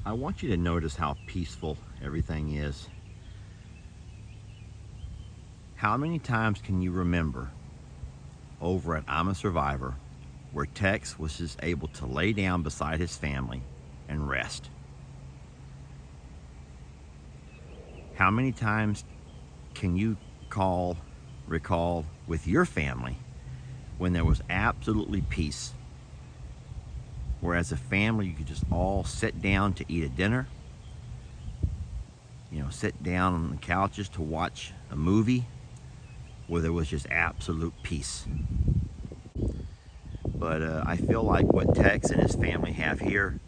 I want you to notice how peaceful everything is. How many times can you remember over at I'm a Survivor where Tex was just able to lay down beside his family and rest? How many times can you recall with your family when there was absolutely peace? Where as a family you could just all sit down to eat a dinner, sit down on the couches to watch a movie where there was just absolute peace. But I feel like what Tex and his family have here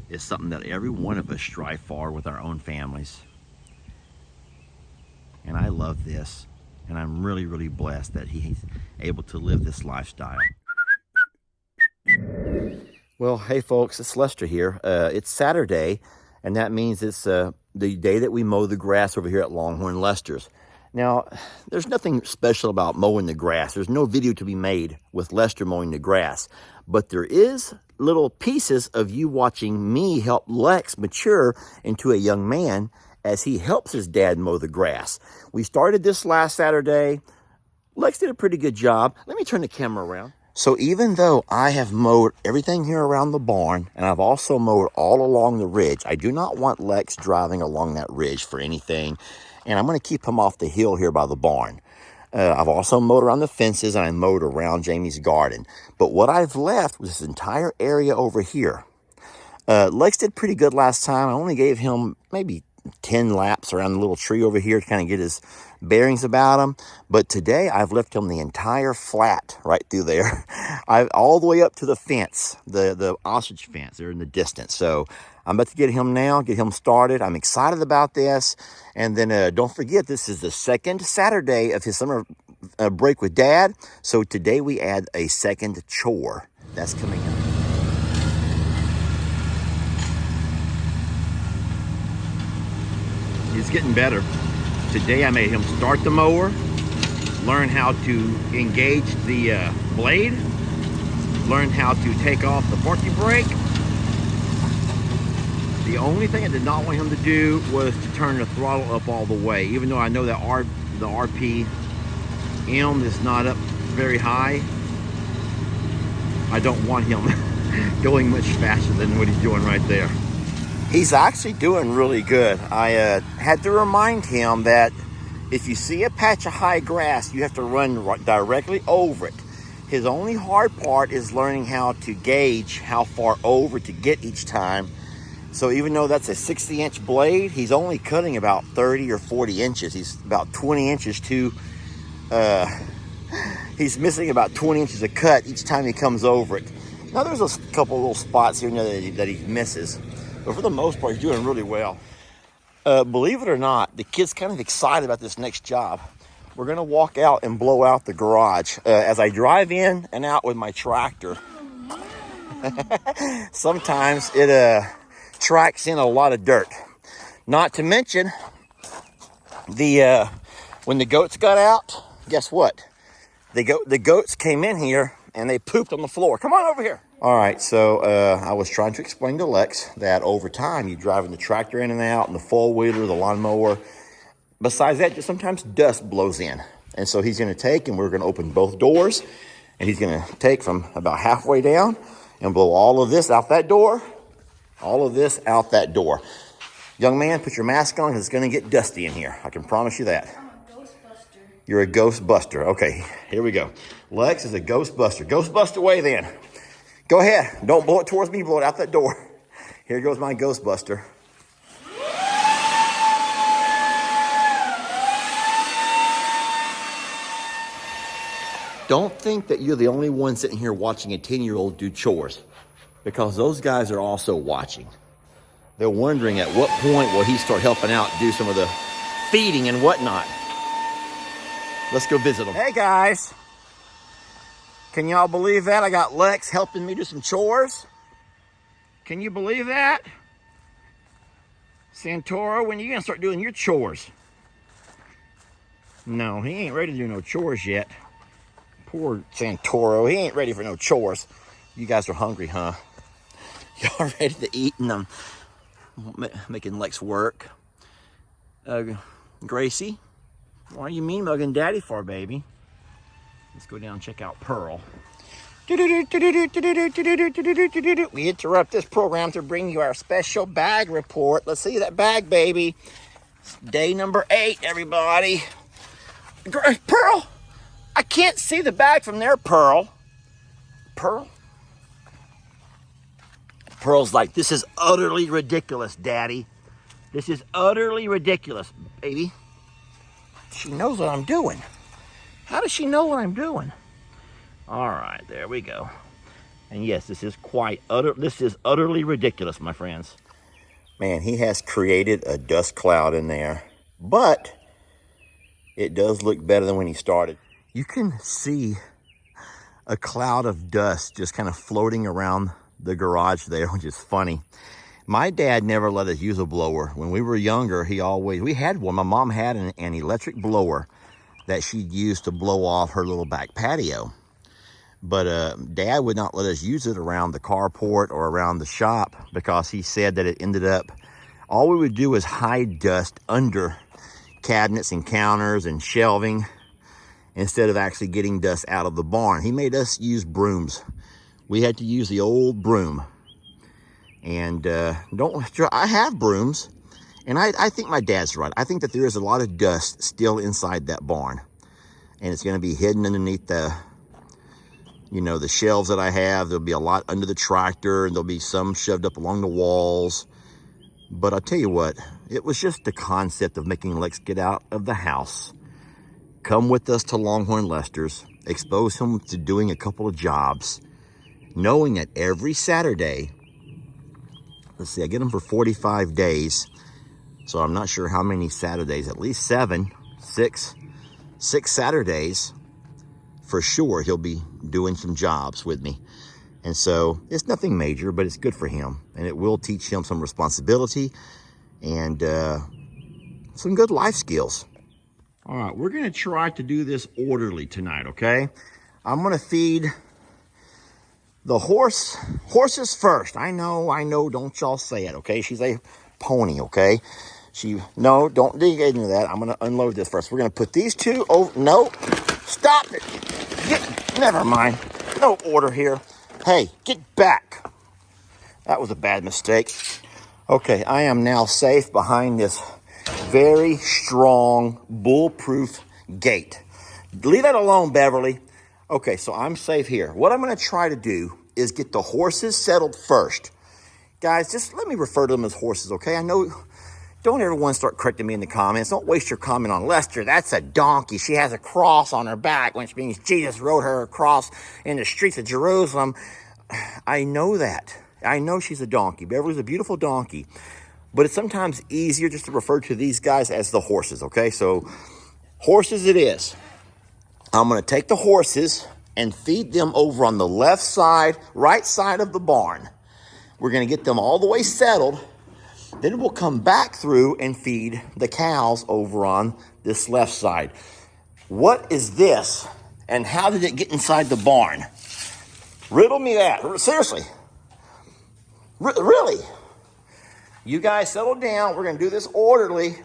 is something that every one of us strive for with our own families. And I love this, and I'm really, really blessed that he's able to live this lifestyle. Well, hey folks, it's Lester here. It's Saturday, and that means it's the day that we mow the grass over here at Longhorn Lester's. Now, there's nothing special about mowing the grass. There's no video to be made with Lester mowing the grass. But there is little pieces of you watching me help Lex mature into a young man as he helps his dad mow the grass. We started this last Saturday. Lex did a pretty good job. Let me turn the camera around. So even though I have mowed everything here around the barn, and I've also mowed all along the ridge, I do not want Lex driving along that ridge for anything. And I'm going to keep him off the hill here by the barn. I've also mowed around the fences, and I mowed around Jamie's garden. But what I've left was this entire area over here. Lex did pretty good last time. I only gave him maybe 10 laps around the little tree over here to kind of get his bearings about him. But today I've left him the entire flat right through there. All the way up to the fence, the ostrich fence there in the distance. So I'm about to get him now, get him started. I'm excited about this. And then don't forget, this is the second Saturday of his summer break with Dad. So today we add a second chore that's coming up. He's getting better. Today I made him start the mower, learn how to engage the blade, learn how to take off the parking brake. The only thing I did not want him to do was to turn the throttle up all the way, even though I know that the RPM is not up very high. I don't want him going much faster than what he's doing right there. He's actually doing really good. I had to remind him that if you see a patch of high grass, you have to run directly over it. His only hard part is learning how to gauge how far over to get each time. So even though that's a 60-inch blade, he's only cutting about 30 or 40 inches. He's about 20 inches too. He's missing about 20 inches of cut each time he comes over it. Now there's a couple little spots here and there that he misses. But for the most part, he's doing really well. Believe it or not, the kid's kind of excited about this next job. We're going to walk out and blow out the garage. As I drive in and out with my tractor, sometimes it tracks in a lot of dirt. Not to mention, when the goats got out, guess what? The goats came in here and they pooped on the floor. Come on over here. All right, so I was trying to explain to Lex that over time, you're driving the tractor in and out, and the four-wheeler, the lawnmower. Besides that, just sometimes dust blows in. And so he's going to take, and we're going to open both doors, and he's going to take from about halfway down and blow all of this out that door, all of this out that door. Young man, put your mask on, because it's going to get dusty in here. I can promise you that. I'm a ghost buster. You're a ghost buster. Okay, here we go. Lex is a ghost buster. Ghost bust away then. Go ahead. Don't blow it towards me. Blow it out that door. Here goes my Ghostbuster. Don't think that you're the only one sitting here watching a 10-year-old do chores, because those guys are also watching. They're wondering at what point will he start helping out, do some of the feeding and whatnot. Let's go visit them. Hey guys. Can y'all believe that? I got Lex helping me do some chores. Can you believe that? Santoro, when are you gonna start doing your chores? No, he ain't ready to do no chores yet. Poor Santoro, he ain't ready for no chores. You guys are hungry, huh? Y'all ready to eat? And making Lex work. Gracie, what are you mean mugging Daddy for, baby? Let's go down and check out Pearl. We interrupt this program to bring you our special bag report. Let's see that bag, baby. It's day number 8, everybody. Pearl, I can't see the bag from there, Pearl. Pearl? Pearl's like, this is utterly ridiculous, Daddy. This is utterly ridiculous, baby. She knows what I'm doing. How does she know what I'm doing? All right, there we go. And yes, this is utterly ridiculous, my friends. Man, he has created a dust cloud in there, but it does look better than when he started. You can see a cloud of dust just kind of floating around the garage there, which is funny. My dad never let us use a blower. When we were younger, we had one. My mom had an electric blower that she'd use to blow off her little back patio. But Dad would not let us use it around the carport or around the shop because he said that it ended up, all we would do was hide dust under cabinets and counters and shelving instead of actually getting dust out of the barn. He made us use brooms. We had to use the old broom. And I have brooms, and I think my dad's right. I think that there is a lot of dust still inside that barn, and it's going to be hidden underneath the shelves that I have. There'll be a lot under the tractor, and there'll be some shoved up along the walls. But I'll tell you what, it was just the concept of making Lex get out of the house, come with us to Longhorn Lester's, expose him to doing a couple of jobs, knowing that every Saturday, let's see, I get him for 45 days. So I'm not sure how many Saturdays, at least 6 Saturdays for sure he'll be doing some jobs with me. And so it's nothing major, but it's good for him. And it will teach him some responsibility and some good life skills. All right, we're gonna try to do this orderly tonight, okay? I'm gonna feed the horses first. I know, don't y'all say it, okay? She's a pony, okay? No, don't dig into that. I'm gonna unload this first. We're gonna put these two over, no, stop it. Never mind, no order here. Hey, get back. That was a bad mistake. Okay, I am now safe behind this very strong, bulletproof gate. Leave that alone, Beverly. Okay, so I'm safe here. What I'm going to try to do is get the horses settled first. Guys, just let me refer to them as horses, okay? I know, don't everyone start correcting me in the comments. Don't waste your comment on Lester. That's a donkey. She has a cross on her back, which means Jesus rode her across in the streets of Jerusalem. I know that. I know she's a donkey. Beverly's a beautiful donkey. But it's sometimes easier just to refer to these guys as the horses, okay? So, horses it is. I'm going to take the horses and feed them over on the left side, right side of the barn. We're going to get them all the way settled. Then we'll come back through and feed the cows over on this left side. What is this? And how did it get inside the barn? Riddle me that. Seriously. Really? You guys settle down. We're going to do this orderly.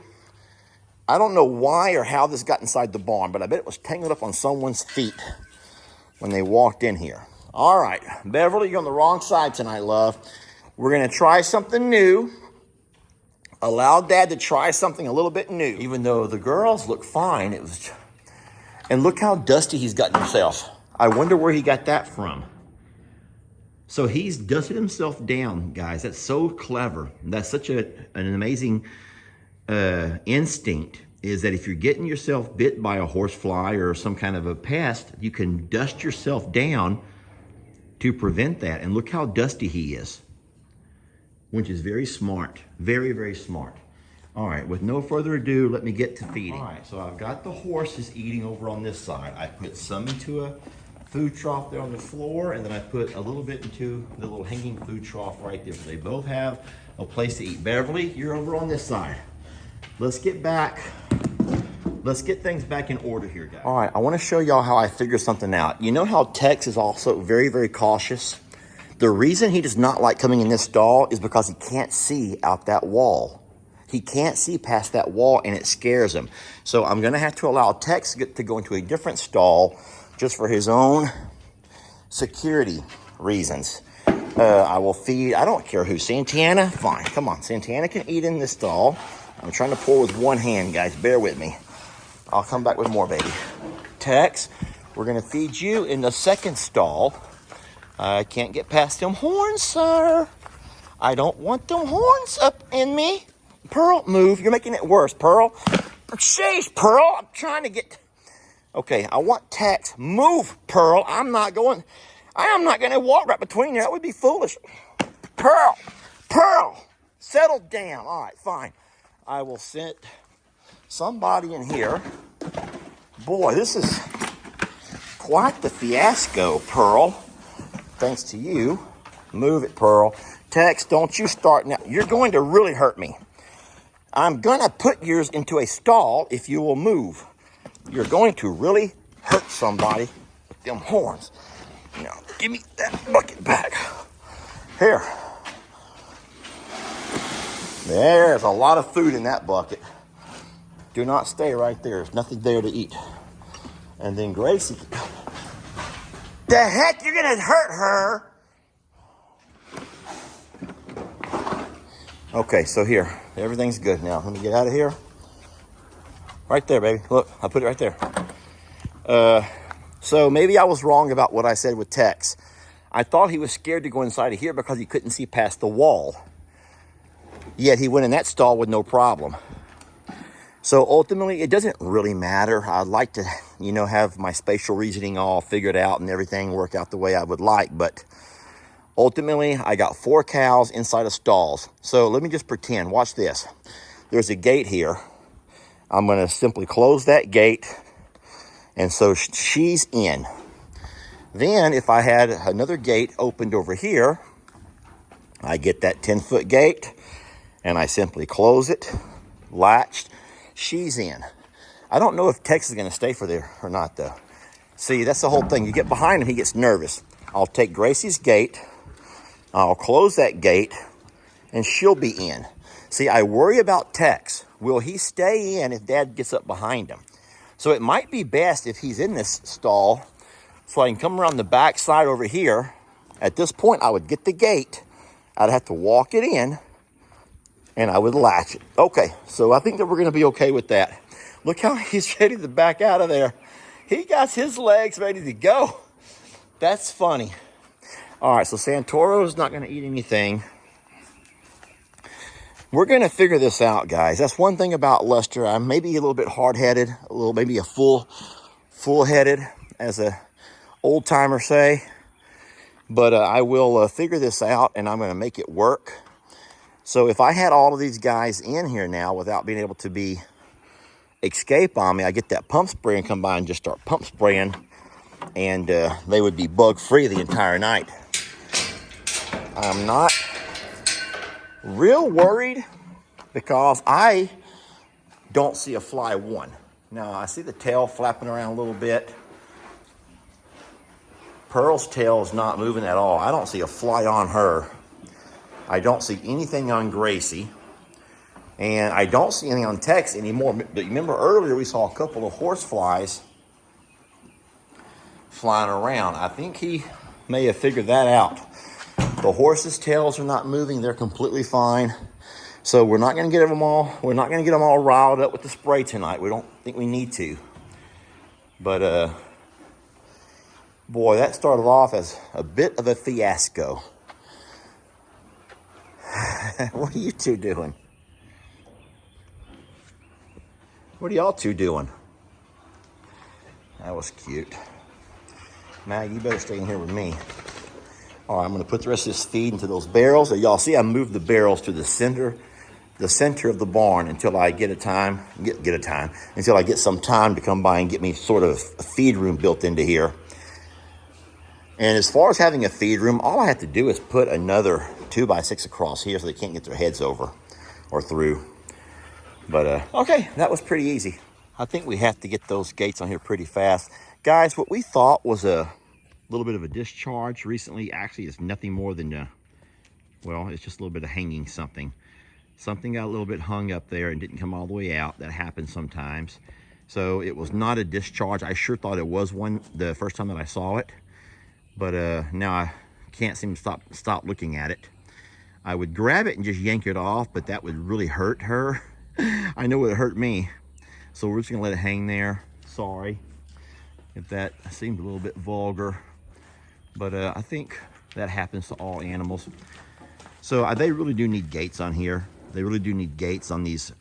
I don't know why or how this got inside the barn, but I bet it was tangled up on someone's feet when they walked in here. All right, Beverly, you're on the wrong side tonight, love. We're going to try something new. Allow Dad to try something a little bit new. Even though the girls look fine, and look how dusty he's gotten himself. I wonder where he got that from. So he's dusted himself down, guys. That's so clever. That's such an amazing instinct, is that if you're getting yourself bit by a horsefly or some kind of a pest, you can dust yourself down to prevent that. And look how dusty he is, which is very smart. Very, very smart. All right, with no further ado, let me get to feeding. All right, so I've got the horses eating over on this side. I put some into a food trough there on the floor, and then I put a little bit into the little hanging food trough right there. So they both have a place to eat. Beverly, you're over on this side. Let's get things back in order here, guys. All right, I want to show y'all how I figure something out. You know how Tex is also very, very cautious? The reason he does not like coming in this stall is because he can't see out that wall. He can't see past that wall, and it scares him. So I'm going to have to allow Tex to go into a different stall just for his own security reasons. I will feed, I don't care who, Santana? Fine, come on. Santana can eat in this stall. I'm trying to pour with one hand, guys. Bear with me. I'll come back with more, baby. Tex, we're going to feed you in the second stall. I can't get past them horns, sir. I don't want them horns up in me. Pearl, move. You're making it worse, Pearl. Sheesh, Pearl. I'm trying to get... Okay, I want Tex. Move, Pearl. I am not going to walk right between there. That would be foolish. Pearl, settle down. All right, fine. I will send somebody in here. Boy, this is quite the fiasco, Pearl. Thanks to you. Move it, Pearl. Tex, don't you start now. You're going to really hurt me. I'm going to put yours into a stall if you will move. You're going to really hurt somebody with them horns. Now, give me that bucket back. Here. There's a lot of food in that bucket. Do not stay right there. There's nothing there to eat. And then Gracie. The heck? You're going to hurt her. Okay, so here. Everything's good now. Let me get out of here. Right there, baby. Look, I put it right there. So maybe I was wrong about what I said with Tex. I thought he was scared to go inside of here because he couldn't see past the wall. Yet he went in that stall with no problem. So ultimately, it doesn't really matter. I'd like to, have my spatial reasoning all figured out and everything work out the way I would like. But ultimately, I got 4 cows inside of stalls. So let me just pretend. Watch this. There's a gate here. I'm going to simply close that gate. And so she's in. Then if I had another gate opened over here, I get that 10-foot gate and I simply close it, latched, she's in. I don't know if Tex is going to stay for there or not though. See, that's the whole thing. You get behind him, he gets nervous. I'll take Gracie's gate, I'll close that gate, and she'll be in. See, I worry about Tex. Will he stay in if Dad gets up behind him? So it might be best if he's in this stall so I can come around the back side over here. At this point, I would get the gate. I'd have to walk it in, and I would latch it. Okay, so I think that we're going to be okay with that. Look how he's ready to back out of there. He got his legs ready to go. That's funny. All right, so Santoro's not going to eat anything. We're going to figure this out, guys. That's one thing about Lester. I'm maybe a little bit hard-headed, maybe a full-headed, as a old-timer say. But I will figure this out, and I'm going to make it work. So if I had all of these guys in here now without being able to escape on me, I get that pump spray and come by and just start pump spraying, and they would be bug-free the entire night. I'm not real worried because I don't see a fly one. Now, I see the tail flapping around a little bit. Pearl's tail is not moving at all. I don't see a fly on her. I don't see anything on Gracie. And I don't see anything on Tex anymore. But remember earlier we saw a couple of horse flies flying around. I think he may have figured that out. The horses' tails are not moving. They're completely fine. So we're not going to get them all. We're not going to get them all riled up with the spray tonight. We don't think we need to. But boy, that started off as a bit of a fiasco. What are you two doing? What are y'all two doing? That was cute. Mag, you better stay in here with me. All right, I'm going to put the rest of this feed into those barrels. Y'all see I moved the barrels to the center of the barn until I get until I get some time to come by and get me sort of a feed room built into here. And as far as having a feed room, all I have to do is put another 2x6 across here so they can't get their heads over or through. But, okay, that was pretty easy. I think we have to get those gates on here pretty fast. Guys, what we thought was a little bit of a discharge recently. Actually, it's nothing more than, well, it's just a little bit of hanging something. Something got a little bit hung up there and didn't come all the way out. That happens sometimes. So it was not a discharge. I sure thought it was one the first time that I saw it, but now I can't seem to stop looking at it. I would grab it and just yank it off, but that would really hurt her. I know it would hurt me. So we're just gonna let it hang there. Sorry if that seemed a little bit vulgar, but I think that happens to all animals. So they really do need gates on here. They really do need gates on these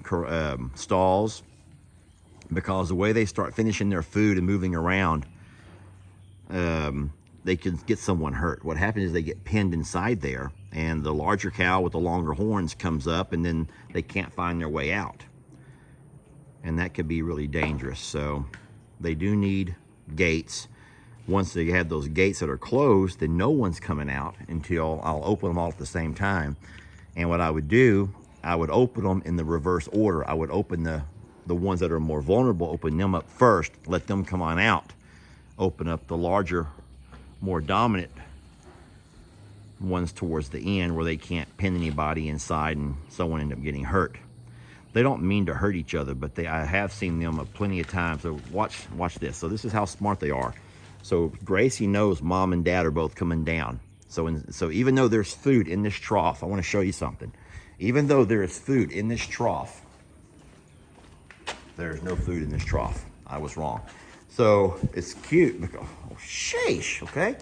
stalls, because the way they start finishing their food and moving around, they can get someone hurt. What happens is they get pinned inside there, and the larger cow with the longer horns comes up, and then they can't find their way out. And that could be really dangerous. So they do need gates. Once they have those gates that are closed, then no one's coming out until I'll open them all at the same time. And what I would do, I would open them in the reverse order. I would open the ones that are more vulnerable, open them up first, let them come on out. Open up the larger, more dominant ones towards the end where they can't pin anybody inside and someone end up getting hurt. They don't mean to hurt each other, but I have seen them plenty of times. So watch this. So this is how smart they are. So Gracie knows mom and dad are both coming down. So even though there's food in this trough, I want to show you something. Even though there is food in this trough, there's no food in this trough. I was wrong. So it's cute because, oh, sheesh, okay?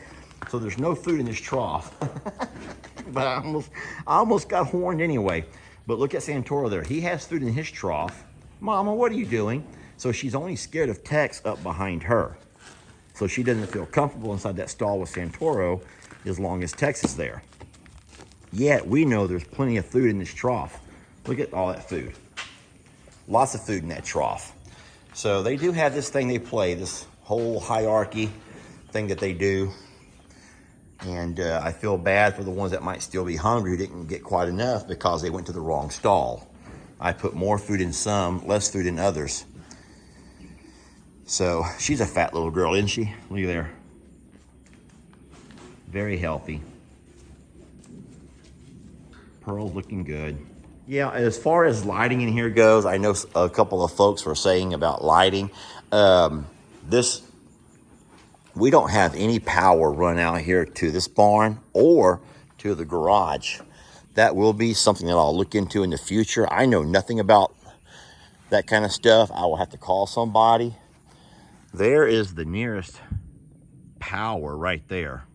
So there's no food in this trough. But I almost got horned anyway. But look at Santoro there. He has food in his trough. Mama, what are you doing? So she's only scared of Tex up behind her. So she doesn't feel comfortable inside that stall with Santoro as long as Tex is there. Yet we know there's plenty of food in this trough. Look at all that food. Lots of food in that trough. So they do have this thing they play, this whole hierarchy thing that they do. And I feel bad for the ones that might still be hungry who didn't get quite enough because they went to the wrong stall. I put more food in some, less food in others. So she's a fat little girl, isn't she? Look at there. Very healthy. Pearl's looking good. Yeah, as far as lighting in here goes, I know a couple of folks were saying about lighting. We don't have any power run out here to this barn or to the garage. That will be something that I'll look into in the future. I know nothing about that kind of stuff. I will have to call somebody. There is the nearest power right there.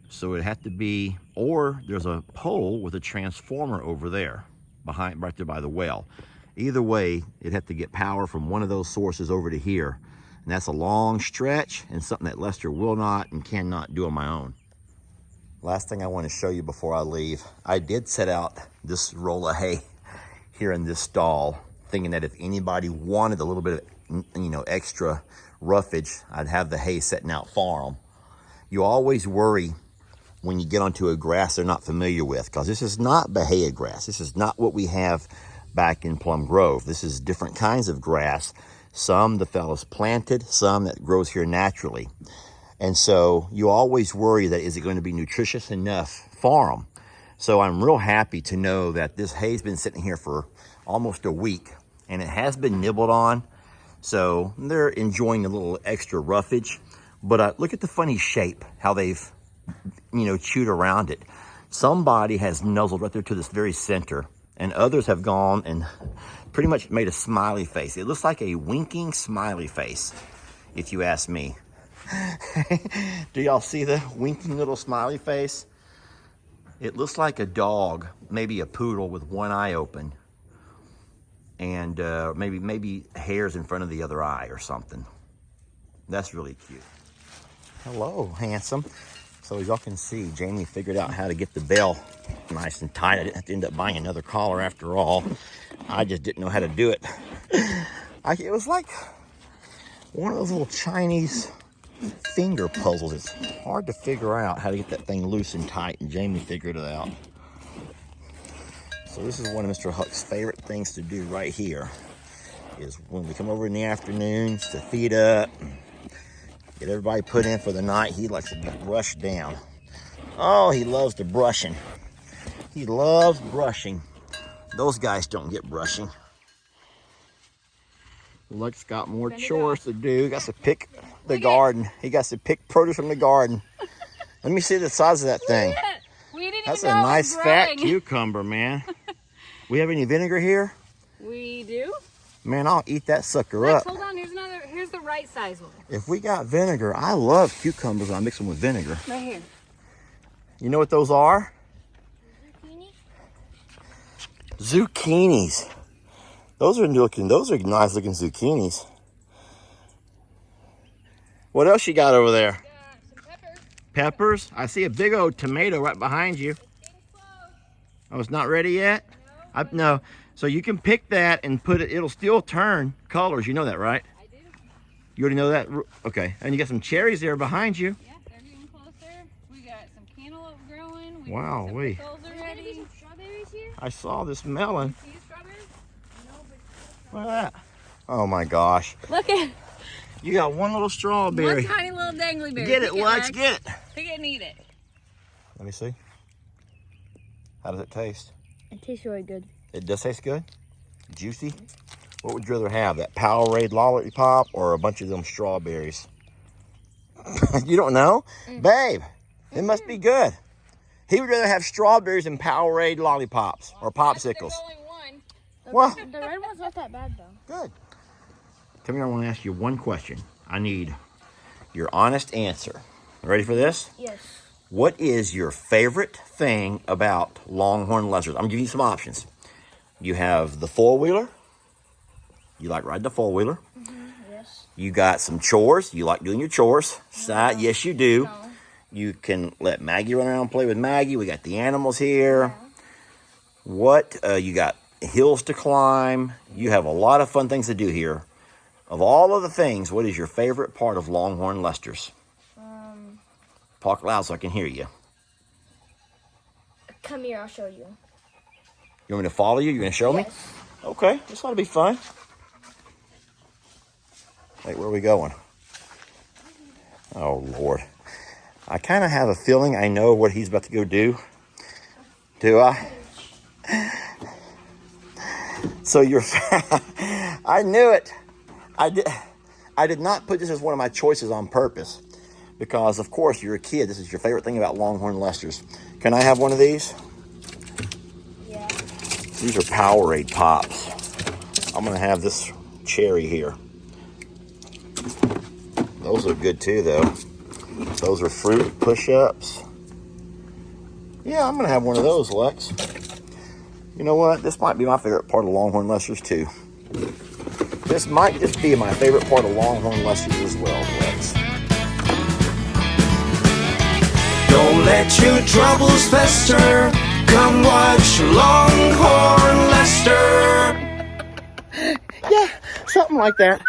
So it'd have to be, or there's a pole with a transformer over there, right there by the well. Either way, it'd have to get power from one of those sources over to here. And that's a long stretch and something that Lester will not and cannot do on my own. Last thing I want to show you before I leave, I did set out this roll of hay here in this stall, thinking that if anybody wanted a little bit of, extra roughage, I'd have the hay setting out for them. You always worry when you get onto a grass they're not familiar with, because this is not Bahia grass. This is not what we have back in Plum Grove. This is different kinds of grass. Some the fellas planted, some that grows here naturally. And so you always worry that is it going to be nutritious enough for them? So I'm real happy to know that this hay's been sitting here for almost a week and it has been nibbled on. So they're enjoying a little extra roughage. But look at the funny shape, how they've, chewed around it. Somebody has nuzzled right there to this very center, and others have gone and pretty much made a smiley face. It looks like a winking smiley face, if you ask me. Do y'all see the winking little smiley face? It looks like a dog, maybe a poodle with one eye open, and maybe hairs in front of the other eye or something. That's really cute. Hello, handsome. So as y'all can see, Jamie figured out how to get the bell nice and tight. I didn't have to end up buying another collar after all. I just didn't know how to do it. It was like one of those little Chinese finger puzzles. It's hard to figure out how to get that thing loose and tight, and Jamie figured it out. So this is one of Mr. Huck's favorite things to do right here, is when we come over in the afternoons to feed up, Get everybody put in for the night. He likes to be brushed down. Oh, he loves the brushing. He loves brushing. Those guys don't get brushing. Luke's got more chores to do. He got to pick the garden. He got to pick produce from the garden. Let me see the size of that thing. That's a nice fat cucumber, man. We have any vinegar here? We do. Man, I'll eat that sucker up. Hold on, here's the right size one. If we got vinegar, I love cucumbers when I mix them with vinegar. Right here. You know what those are? Zucchini? Zucchinis. Those are nice looking zucchinis. What else you got over there? Some peppers. Peppers? I see a big old tomato right behind you. Oh, it's not ready yet? No. So you can pick that and put it, it'll still turn colors. You know that, right? I do. You already know that? Okay. And you got some cherries there behind you. Yeah, they're getting closer. We got some cantaloupe growing. Wow, we. Already. Strawberries here? I saw this melon. See the strawberries? No, but Look at that. Oh my gosh. look at You got one little strawberry. one tiny little dangly berry. Get it, Lex, get it. Pick it and eat it. Let me see. How does it taste? It tastes really good. It does taste good? Juicy? What would you rather have, that Powerade lollipop or a bunch of them strawberries? You don't know? Babe, it must be good. He would rather have strawberries than Powerade lollipops or popsicles. There's only one. Well, The red one's not that bad, though. good. Come here, I want to ask you one question. I need your honest answer. Ready for this? Yes. What is your favorite thing about Longhorn Lester's? I'm gonna give you some options. You have the four-wheeler. You like riding the four-wheeler. Yes. You got some chores. You like doing your chores. No. Yes, you do. No. You can let Maggie run around and play with Maggie. We got the animals here. What? You got hills to climb. You have a lot of fun things to do here. Of all of the things, what is your favorite part of Longhorn Lester's? Talk loud so I can hear you. Come here, I'll show you. You want me to follow you? You going to show me? Yes. Okay, this ought to be fun. Wait, where are we going? Oh, Lord. I kind of have a feeling I know what he's about to go do. Do I? So you're... I knew it. I did not put this as one of my choices on purpose. Because, of course, you're a kid. This is your favorite thing about Longhorn Lester's. Can I have one of these? Yeah. These are Powerade Pops. I'm going to have this cherry here. Those are good, too, though. Those are fruit push-ups. Yeah, I'm going to have one of those, Lex. You know what? This might be my favorite part of Longhorn Lester's, too. This might just be my favorite part of Longhorn Lester's as well, Lex. Don't let your troubles fester. Come watch Longhorn Lester. Yeah, something like that.